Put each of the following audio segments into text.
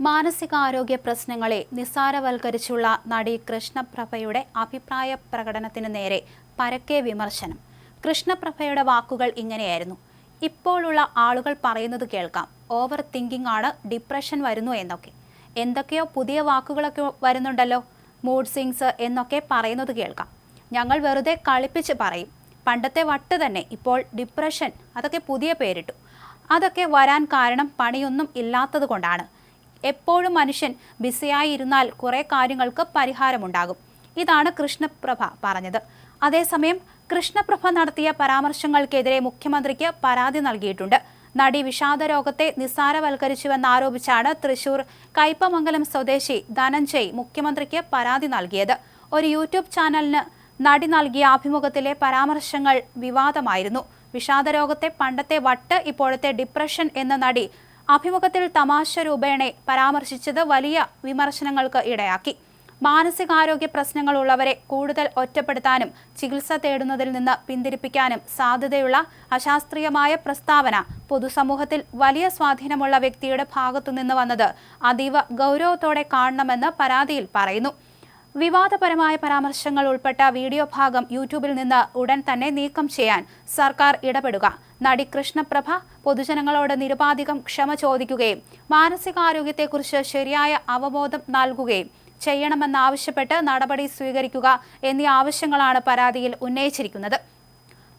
മാനസികാരോഗ്യ പ്രശ്നങ്ങളെ നിസ്സാരവൽക്കരിച്ചുള്ള നടി കൃഷ്ണപ്രഭയുടെ അഭിപ്രായ പ്രകടനത്തിന് നേരെ പരക്കെ വിമർശനം. കൃഷ്ണപ്രഭയുടെ വാക്കുകൾ ഇങ്ങനെയായിരുന്നു: ഇപ്പോഴുള്ള ആളുകൾ പറയുന്നത് കേൾക്കാം, ഓവർ തിങ്കിങ് ആണ്, ഡിപ്രഷൻ വരുന്നു എന്നൊക്കെ. എന്തൊക്കെയോ പുതിയ വാക്കുകളൊക്കെ വരുന്നുണ്ടല്ലോ, മൂഡ് സ്വിങ്സ് എന്നൊക്കെ പറയുന്നത് കേൾക്കാം. ഞങ്ങൾ വെറുതെ കളിപ്പിച്ച് പറയും, പണ്ടത്തെ വട്ട് തന്നെ, ഇപ്പോൾ ഡിപ്രഷൻ, അതൊക്കെ പുതിയ പേരിട്ടു. അതൊക്കെ വരാൻ കാരണം പണിയൊന്നും ഇല്ലാത്തത് കൊണ്ടാണ്. എപ്പോഴും മനുഷ്യൻ ബിസിയായി ഇരുന്നാൽ കുറേ കാര്യങ്ങൾക്ക് പരിഹാരമുണ്ടാകും. ഇതാണ് കൃഷ്ണപ്രഭ പറഞ്ഞത്. അതേസമയം കൃഷ്ണപ്രഭ നടത്തിയ പരാമർശങ്ങൾക്കെതിരെ മുഖ്യമന്ത്രിക്ക് പരാതി നൽകിയിട്ടുണ്ട്. നടി വിഷാദരോഗത്തെ നിസ്സാരവൽക്കരിച്ചുവെന്നാരോപിച്ചാണ് തൃശൂർ കയ്പമംഗലം സ്വദേശി ധനഞ്ജയ് മുഖ്യമന്ത്രിക്ക് പരാതി നൽകിയത്. ഒരു യൂട്യൂബ് ചാനലിന് നടി നൽകിയ അഭിമുഖത്തിലെ പരാമർശങ്ങൾ വിവാദമായിരുന്നു. വിഷാദരോഗത്തെ പണ്ടത്തെ വട്ട്, ഇപ്പോഴത്തെ ഡിപ്രഷൻ എന്ന നടി അഭിമുഖത്തിൽ തമാശ രൂപേണ പരാമർശിച്ചത് വലിയ വിമർശനങ്ങൾക്ക് ഇടയാക്കി. മാനസികാരോഗ്യ പ്രശ്നങ്ങളുള്ളവരെ കൂടുതൽ ഒറ്റപ്പെടുത്താനും ചികിത്സ തേടുന്നതിൽ നിന്ന് പിന്തിരിപ്പിക്കാനും സാധ്യതയുള്ള അശാസ്ത്രീയമായ പ്രസ്താവന പൊതുസമൂഹത്തിൽ വലിയ സ്വാധീനമുള്ള വ്യക്തിയുടെ ഭാഗത്തുനിന്ന് വന്നത് അതീവ ഗൗരവത്തോടെ കാണണമെന്ന് പരാതിയിൽ പറയുന്നു. വിവാദപരമായ പരാമർശങ്ങൾ ഉൾപ്പെട്ട വീഡിയോ ഭാഗം യൂട്യൂബിൽ നിന്ന് ഉടൻ തന്നെ നീക്കം ചെയ്യാൻ സർക്കാർ ഇടപെടുക, നടി കൃഷ്ണപ്രഭ പൊതുജനങ്ങളോട് നിരുപാധികം ക്ഷമ ചോദിക്കുകയും മാനസികാരോഗ്യത്തെക്കുറിച്ച് ശരിയായ അവബോധം നൽകുകയും ചെയ്യണമെന്നാവശ്യപ്പെട്ട് നടപടി സ്വീകരിക്കുക എന്നീ ആവശ്യങ്ങളാണ് പരാതിയിൽ ഉന്നയിച്ചിരിക്കുന്നത്.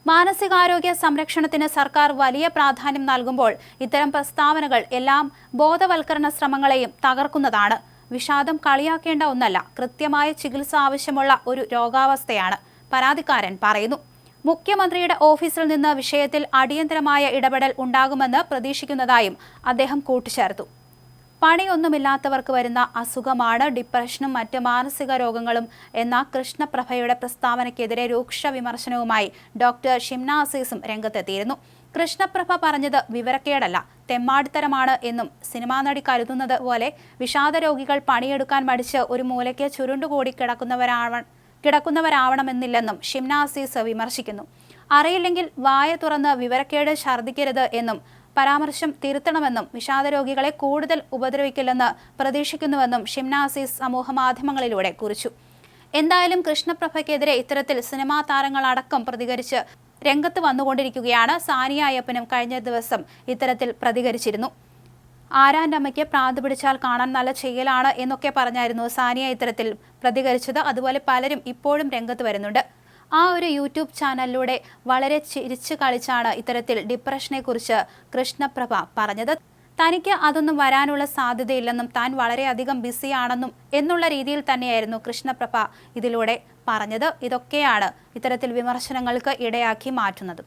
മാനസികാരോഗ്യ സംരക്ഷണത്തിന് സർക്കാർ വലിയ പ്രാധാന്യം നൽകുമ്പോൾ ഇത്തരം പ്രസ്താവനകൾ എല്ലാം ബോധവൽക്കരണ ശ്രമങ്ങളെയും തകർക്കുന്നതാണ്. വിഷാദം കളിയാക്കേണ്ട ഒന്നല്ല, കൃത്യമായ ചികിത്സ ആവശ്യമുള്ള ഒരു രോഗാവസ്ഥയാണ്, പരാതിക്കാരൻ പറയുന്നു. മുഖ്യമന്ത്രിയുടെ ഓഫീസിൽ നിന്ന് വിഷയത്തിൽ അടിയന്തരമായ ഇടപെടൽ ഉണ്ടാകുമെന്ന് പ്രതീക്ഷിക്കുന്നതായും അദ്ദേഹം കൂട്ടിച്ചേർത്തു. പണിയൊന്നുമില്ലാത്തവർക്ക് വരുന്ന അസുഖമാണ് ഡിപ്രഷനും മറ്റ് മാനസിക രോഗങ്ങളും എന്ന കൃഷ്ണപ്രഭയുടെ പ്രസ്താവനയ്ക്കെതിരെ രൂക്ഷ വിമർശനവുമായി ഡോക്ടർ ഷിംന അസീസും രംഗത്തെത്തിയിരുന്നു. കൃഷ്ണപ്രഭ പറഞ്ഞത് വിവരക്കേടല്ല, തെമ്മാടിത്തരമാണ് എന്നും സിനിമാ നടി കരുതുന്നത് പോലെ വിഷാദരോഗികൾ പണിയെടുക്കാൻ മടിച്ച് ഒരു മൂലയ്ക്ക് ചുരുണ്ടുകൂടി കിടക്കുന്നവരാവണമെന്നില്ലെന്നും ഷിംന അസീസ് വിമർശിക്കുന്നു. അറിയില്ലെങ്കിൽ വായ തുറന്ന് വിവരക്കേട് ഛർദ്ദിക്കരുത് എന്നും പരാമർശം തിരുത്തണമെന്നും വിഷാദരോഗികളെ കൂടുതൽ ഉപദ്രവിക്കില്ലെന്ന് പ്രതീക്ഷിക്കുന്നുവെന്നും ഷിംന അസീസ് സമൂഹ മാധ്യമങ്ങളിലൂടെ കുറിച്ചു. എന്തായാലും കൃഷ്ണപ്രഭയ്ക്കെതിരെ ഇത്തരത്തിൽ സിനിമാ താരങ്ങളടക്കം പ്രതികരിച്ച് രംഗത്ത് വന്നുകൊണ്ടിരിക്കുകയാണ്. സാനിയ അയ്യപ്പനും കഴിഞ്ഞ ദിവസം ഇത്തരത്തിൽ പ്രതികരിച്ചിരുന്നു. ആരാൻ്റെ അമ്മയ്ക്ക് പ്രാന്ത് പിടിച്ചാൽ കാണാൻ നല്ല ചെയ്യലാണ് എന്നൊക്കെ പറഞ്ഞായിരുന്നു സാനിയ ഇത്തരത്തിൽ പ്രതികരിച്ചത്. അതുപോലെ പലരും ഇപ്പോഴും രംഗത്ത് വരുന്നുണ്ട്. ആ ഒരു യൂട്യൂബ് ചാനലിലൂടെ വളരെ ചിരിച്ചു കളിച്ചാണ് ഇത്തരത്തിൽ ഡിപ്രഷനെ കുറിച്ച് കൃഷ്ണപ്രഭ പറഞ്ഞത്. തനിക്ക് അതൊന്നും വരാനുള്ള സാധ്യതയില്ലെന്നും താൻ വളരെയധികം ബിസിയാണെന്നും എന്നുള്ള രീതിയിൽ തന്നെയായിരുന്നു കൃഷ്ണപ്രഭ ഇതിലൂടെ പറഞ്ഞത്. ഇതൊക്കെയാണ് ഇത്തരത്തിൽ വിമർശനങ്ങൾക്ക് ഇടയാക്കി മാറ്റുന്നത്.